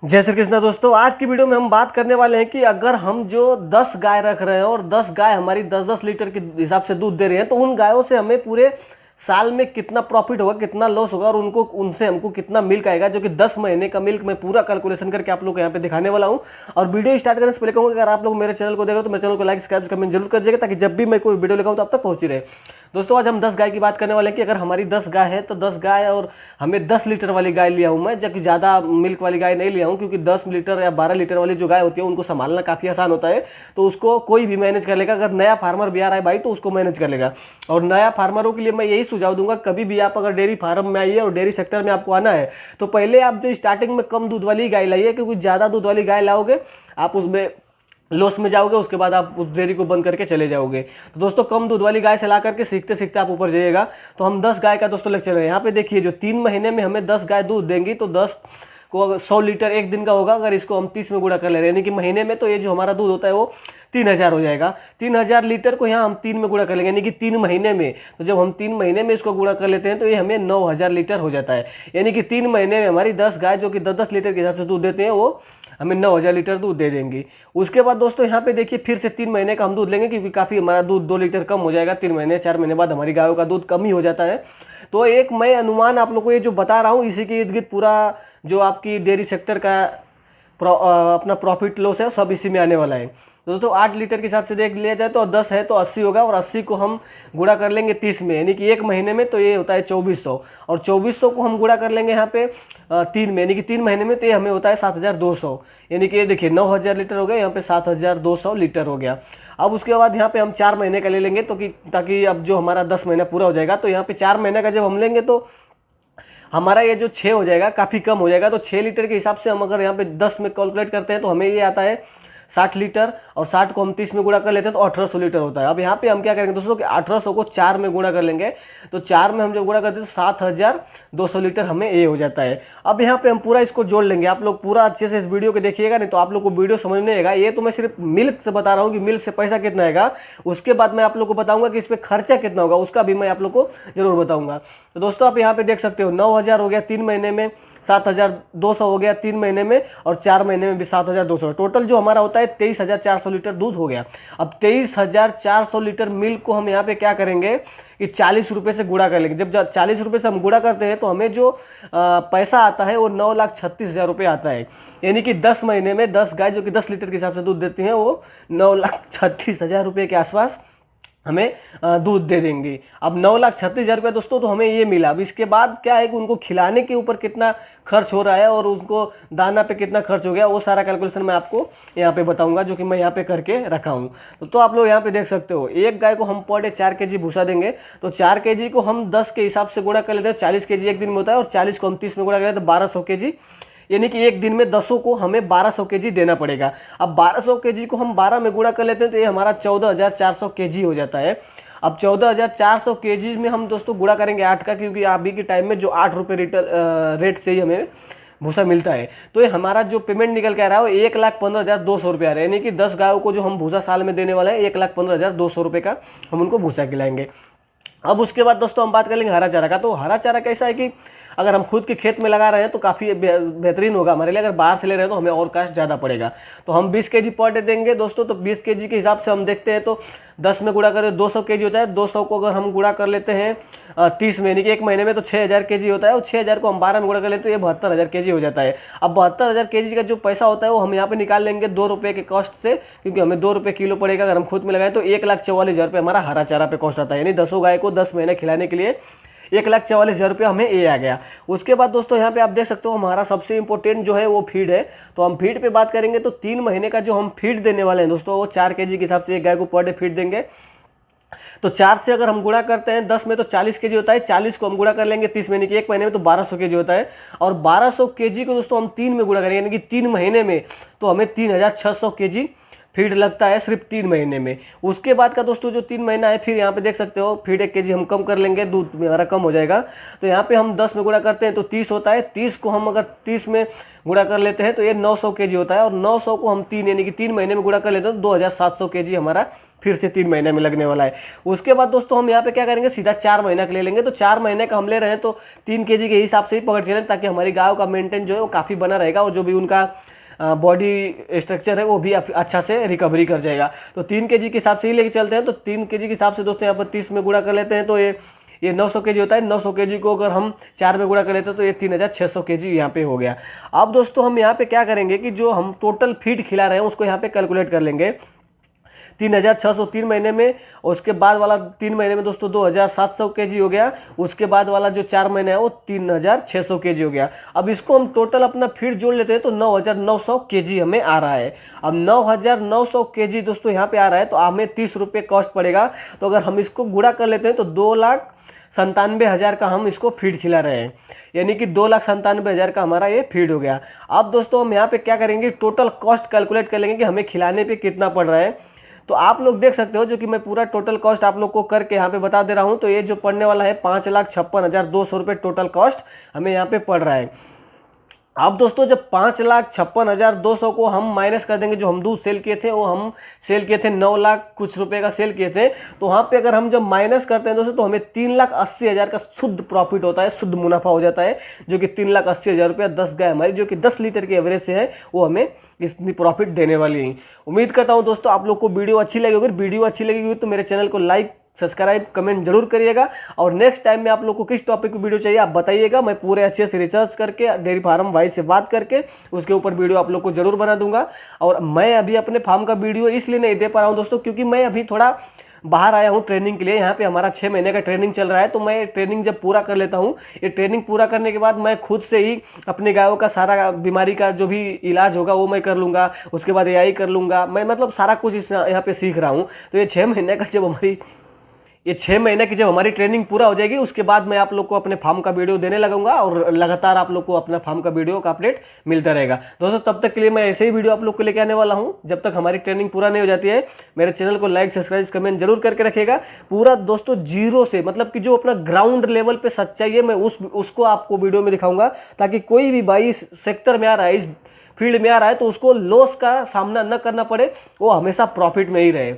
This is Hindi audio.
जय श्री कृष्णा दोस्तों। आज की वीडियो में हम बात करने वाले हैं कि अगर हम जो 10 गाय रख रहे हैं और 10 गाय हमारी 10-10 लीटर के हिसाब से दूध दे रही हैं तो उन गायों से हमें पूरे साल में कितना प्रॉफिट होगा, कितना लॉस होगा और उनसे हमको कितना मिल्क आएगा, जो कि 10 महीने का मिल्क मैं पूरा कैलकुलेशन करके आप लोग को यहाँ पे दिखाने वाला हूँ। और वीडियो स्टार्ट करने से पहले कहूँगा, अगर आप लोग मेरे चैनल को देख रहे हो तो मेरे चैनल को लाइक सब्सक्राइब कमेंट जरूर कर दीजिएगा, ताकि जब भी मैं कोई वीडियो लगाऊँ तो आप तक पहुँची रहे। दोस्तों आज हम 10 गाय की बात करने वाले हैं कि अगर हमारी 10 गाय है तो 10 गाय और हमें 10 लीटर वाली गाय लिया हूँ मैं, जबकि ज़्यादा मिल्क वाली गाय नहीं लिया हूँ, क्योंकि 10 लीटर या 12 लीटर वाली जो गाय होती है उनको संभालना काफ़ी आसान होता है, तो उसको कोई भी मैनेज कर लेगा। अगर नया फार्मर भी आ रहा है भाई तो उसको मैनेज कर लेगा। और नया फार्मरों के लिए मैं यही सुझाव दूंगा, कभी भी आप अगर डेयरी फार्म में आइए और डेयरी सेक्टर में आपको आना है तो पहले आप जो स्टार्टिंग में कम दूध वाली गाय लाइए, क्योंकि ज़्यादा दूध वाली गाय लाओगे आप उसमें लॉस में जाओगे, उसके बाद आप उस डेयरी को बंद करके चले जाओगे। तो दोस्तों कम दूध वाली गाय से ला करके सीखते सीखते आप ऊपर जाइएगा। तो हम 10 गाय का दोस्तों लेक्चर है। यहाँ पे देखिए, जो 3 महीने में हमें 10 गाय दूध देंगी तो 10 को अगर 100 लीटर एक दिन का होगा, अगर इसको हम 30 में गुणा कर ले रहे हैं, यानी कि महीने में तो ये जो हमारा दूध होता है वो 3000 हो जाएगा। 3000 लीटर को यहाँ हम 3 में गुणा कर लेंगे, यानी कि 3 महीने में। तो जब हम 3 महीने में इसको गुणा कर लेते हैं तो ये हमें 9000 लीटर हो जाता है। यानी कि 3 महीने में हमारी 10 गाय जो कि 10-10 लीटर के हिसाब से दूध देते हैं वो हमें 9000 लीटर दूध दे देंगी। उसके बाद दोस्तों यहाँ पे देखिए, फिर से 3 महीने का हम दूध लेंगे, क्योंकि काफ़ी हमारा दूध 2 लीटर कम हो जाएगा। 3 महीने 4 महीने बाद हमारी गायों का दूध कम ही हो जाता है। तो एक मैं अनुमान आप लोग को ये जो बता रहा हूँ, इसी के इर्द गिर्द पूरा जो आपकी डेयरी सेक्टर का अपना प्रॉफिट लॉस है सब इसी में आने वाला है। दोस्तों 8 लीटर के हिसाब से देख लिया जाए तो 10 है तो 80 होगा, और 80 को हम गुणा कर लेंगे 30 में, यानी कि एक महीने में तो ये होता है 2400। और 2400 को हम गुणा कर लेंगे यहाँ पे 3 में, यानी कि 3 महीने में तो ये हमें होता है 7200। यानी कि ये देखिए 9000 लीटर हो गया, यहाँ पे 7200 लीटर हो गया। अब उसके बाद यहाँ पे हम 4 महीने का ले लेंगे, तो कि ताकि अब जो हमारा 10 महीना पूरा हो जाएगा, तो यहाँ पे 4 महीने का जब हम लेंगे तो हमारा ये जो 6 हो जाएगा, काफ़ी कम हो जाएगा। तो 6 लीटर के हिसाब से हम अगर यहाँ पे 10 में कैलकुलेट करते हैं तो हमें ये आता है 60 लीटर, और 60 को हम 30 में गुणा कर लेते हैं तो 1800 लीटर होता है। अब यहाँ पे हम क्या करेंगे दोस्तों कि 1800 को 4 में गुणा कर लेंगे, तो 4 में हम जब गुणा करते हैं तो 7200 लीटर हमें ये हो जाता है। अब यहाँ पे हम पूरा इसको जोड़ लेंगे। आप लोग पूरा अच्छे से इस वीडियो को देखिएगा, नहीं तो आप लोग को वीडियो समझ नहीं आएगा। ये तो मैं सिर्फ मिल्क से बता रहा हूँ कि मिल्क से पैसा कितना आएगा, उसके बाद मैं आप लोग को बताऊंगा कि इस पर खर्चा कितना होगा, उसका भी मैं आप लोग को जरूर बताऊंगा। तो दोस्तों आप यहाँ पे देख सकते हो 9000 हो गया 3 महीने में, 7200 हो गया 3 महीने में, और 4 महीने में भी 7200। टोटल जो हमारा होता है 23400 लीटर दूध हो गया। अब 23400 लीटर मिल्क को हम यहाँ पे क्या करेंगे कि 40 रुपये से गुणा कर लेंगे। जब 40 रुपये से हम गुणा करते हैं तो हमें जो पैसा आता है वो 9,36,000 रुपये आता है। यानी कि 10 महीने में 10 गाय जो कि 10 लीटर के हिसाब से दूध देती हैं वो 9,36,000 रुपये के आसपास हमें दूध दे देंगी। अब 9,36,000 रुपये दोस्तों तो हमें ये मिला। अब इसके बाद क्या है कि उनको खिलाने के ऊपर कितना खर्च हो रहा है और उनको दाना पे कितना खर्च हो गया, वो सारा कैलकुलेशन मैं आपको यहाँ पे बताऊंगा, जो कि मैं यहाँ पे करके रखा हूँ। तो आप लोग यहाँ पे देख सकते हो, एक गाय को हम पर डे 4 kg भूसा देंगे, तो 4 kg को हम 10 के हिसाब से गुणा कर लेते हैं। 40 kg एक दिन में होता है, और 40 को हम 30 में गुणा कर लेते हैं तो 1200 kg, यानी कि एक दिन में 10 को हमें 1200 kg देना पड़ेगा। अब 1200 kg को हम 12 में गुणा कर लेते हैं तो ये हमारा 14,400 kg हो जाता है। अब 14,400 kg में हम दोस्तों गुणा करेंगे 8 का, क्योंकि अभी के टाइम में जो 8 रुपये लीटर रेट से ही हमें भूसा मिलता है, तो ये हमारा जो पेमेंट निकल के आ रहा है वो 1,15,200 रुपये आ रहा है। यानी कि 10 गायों को जो हम भूसा साल में देने वाले हैं 1,15,200 रुपये का हम उनको भूसा खिलाएंगे। अब उसके बाद दोस्तों हम बात कर लेंगे हरा चारा का। तो हरा चारा कैसा है कि अगर हम खुद के खेत में लगा रहे हैं तो काफ़ी बेहतरीन होगा हमारे लिए। अगर बाहर से ले रहे हैं तो हमें और कास्ट ज़्यादा पड़ेगा। तो हम 20 kg पर डे देंगे दोस्तों। तो 20 kg के हिसाब से हम देखते हैं तो 10 में गुणा करें 200 kg होता है। 200 को अगर हम गुणा कर लेते हैं 30 महीने के एक महीने में तो 6000 kg होता है, और 6000 को हम 12 में गुणा कर लेते हैं तो ये 72,000 kg हो जाता है। अब 72,000 kg का जो पैसा होता है वो हम यहाँ पे निकाल लेंगे 2 रुपये के कॉस्ट से, क्योंकि हमें 2 रुपये किलो पड़ेगा। अगर हम खुद में लगाएं तो 1,44,000 रुपये हमारा हरा चारा पे कॉस्ट आता है। यानी 10 गाय को 10 महीने खिलाने के लिए 1,44,000 रुपये हमें ये आ गया। उसके बाद दोस्तों यहाँ पे आप देख सकते हो हमारा सबसे इंपॉर्टेंट जो है वो फीड है। तो हम फीड पे बात करेंगे तो 3 महीने का जो हम फीड देने वाले हैं दोस्तों वो 4 kg के हिसाब से एक गाय को पर डे फीड देंगे। तो 4 से अगर हम गुणा करते हैं 10 में तो 40 kg होता है। 40 को हम गुणा कर लेंगे 30 महीने की एक महीने में तो 1200 kg होता है, और 1200 kg को दोस्तों हम 3 में गुणा करेंगे, यानी कि 3 महीने में तो हमें 3,600 kg फीड लगता है सिर्फ 3 महीने में। उसके बाद का दोस्तों जो 3 महीना है, फिर यहाँ पे देख सकते हो फीड 1 kg हम कम कर लेंगे, दूध हमारा कम हो जाएगा। तो यहाँ पे हम 10 में गुणा करते हैं तो 30 होता है। 30 को हम अगर 30 में गुणा कर लेते हैं तो ये 900 kg होता है, और 900 को हम 3 यानी कि 3 महीने में गुणा कर लेते हैं तो 2,700 kg हमारा फिर से 3 महीने में लगने वाला है। उसके बाद दोस्तों हम यहाँ पे क्या करेंगे, सीधा 4 महीने का ले लेंगे। तो 4 महीने का हम ले रहे हैं तो 3 केजी के हिसाब से ही पकड़ चलें, ताकि हमारी गायों का मेंटेन जो है वो काफ़ी बना रहेगा और जो भी उनका बॉडी स्ट्रक्चर है वो भी अच्छा से रिकवरी कर जाएगा। तो 3 केजी के हिसाब से ही लेके चलते हैं। तो 3 केजी के हिसाब से दोस्तों यहाँ पर 30 में गुणा कर लेते हैं तो ये 900 केजी होता है। 900 केजी को अगर हम 4 में गुणा कर लेते हैं तो ये 3600 केजी यहाँ पे हो गया। अब दोस्तों हम यहाँ पे क्या करेंगे कि जो हम टोटल फीड खिला रहे हैं उसको यहाँ पे कैलकुलेट कर लेंगे। 3600 3 महीने में, और उसके बाद वाला 3 महीने में दोस्तों 2700 केजी हो गया। उसके बाद वाला जो 4 महीने है वो 3600 केजी हो गया। अब इसको हम टोटल अपना फीड जोड़ लेते हैं तो 9900 केजी हमें आ रहा है। अब 9900 केजी दोस्तों यहाँ पे आ रहा है तो हमें 30 रुपये कॉस्ट पड़ेगा। तो अगर हम इसको गुणा कर लेते हैं तो 2,97,000 का हम इसको फीड खिला रहे हैं, यानी कि 2,97,000 का हमारा ये फीड हो गया। अब दोस्तों हम यहाँ पे क्या करेंगे, टोटल कॉस्ट कैलकुलेट कर लेंगे कि हमें खिलाने पे कितना पड़ रहा है। तो आप लोग देख सकते हो, जो कि मैं पूरा टोटल कॉस्ट आप लोग को करके यहाँ पे बता दे रहा हूँ। तो ये जो पड़ने वाला है 5,56,200 रुपये टोटल कॉस्ट हमें यहाँ पे पड़ रहा है। अब दोस्तों जब 5,56,200 को हम माइनस कर देंगे, जो हम दूध सेल किए थे वो हम सेल किए थे 9 लाख कुछ रुपए का सेल किए थे, तो वहाँ पे अगर हम जब माइनस करते हैं दोस्तों तो हमें 3,80,000 का शुद्ध प्रॉफिट होता है, शुद्ध मुनाफा हो जाता है, जो कि 3,80,000 रुपया 10 गाय हमारी जो कि 10 लीटर की एवरेज से है वो हमें इतनी प्रॉफिट देने वाली है। उम्मीद करता हूँ दोस्तों आप लोग को वीडियो अच्छी लगी होगी। वीडियो अच्छी लगी हुई तो मेरे चैनल को लाइक सब्सक्राइब कमेंट जरूर करिएगा। और नेक्स्ट टाइम में आप लोग को किस टॉपिक पे वीडियो चाहिए आप बताइएगा, मैं पूरे अच्छे से रिसर्च करके डेयरी फार्म वाइज से बात करके उसके ऊपर वीडियो आप लोग को जरूर बना दूंगा। और मैं अभी अपने फार्म का वीडियो इसलिए नहीं दे पा रहा हूँ दोस्तों, क्योंकि मैं अभी थोड़ा बाहर आया हूँ ट्रेनिंग के लिए। यहाँ पे हमारा 6 महीने का ट्रेनिंग चल रहा है, तो मैं ट्रेनिंग जब पूरा कर लेता हूँ, ये ट्रेनिंग पूरा करने के बाद मैं खुद से ही अपने गायों का सारा बीमारी का जो भी इलाज होगा वो मैं कर लूँगा। उसके बाद AI कर लूँगा मैं, मतलब सारा कुछ इस यहाँ पे सीख रहा हूँ। तो ये 6 महीने का ये 6 महीने की जब हमारी ट्रेनिंग पूरा हो जाएगी उसके बाद मैं आप लोग को अपने फार्म का वीडियो देने लगूंगा और लगातार आप लोग को अपना फार्म का वीडियो का अपडेट मिलता रहेगा। दोस्तों तब तक के लिए मैं ऐसे ही वीडियो आप लोग को लेके आने वाला हूं, जब तक हमारी ट्रेनिंग पूरा नहीं हो जाती है। मेरे चैनल को लाइक सब्सक्राइब कमेंट जरूर करके रखिएगा। पूरा दोस्तों जीरो से, मतलब कि जो अपना ग्राउंड लेवल पे सच्चाई है मैं उसको आपको वीडियो में दिखाऊंगा, ताकि कोई भी भाई इस सेक्टर में आ रहा है, इस फील्ड में आ रहा है, तो उसको लॉस का सामना न करना पड़े, वो हमेशा प्रॉफिट में ही रहे।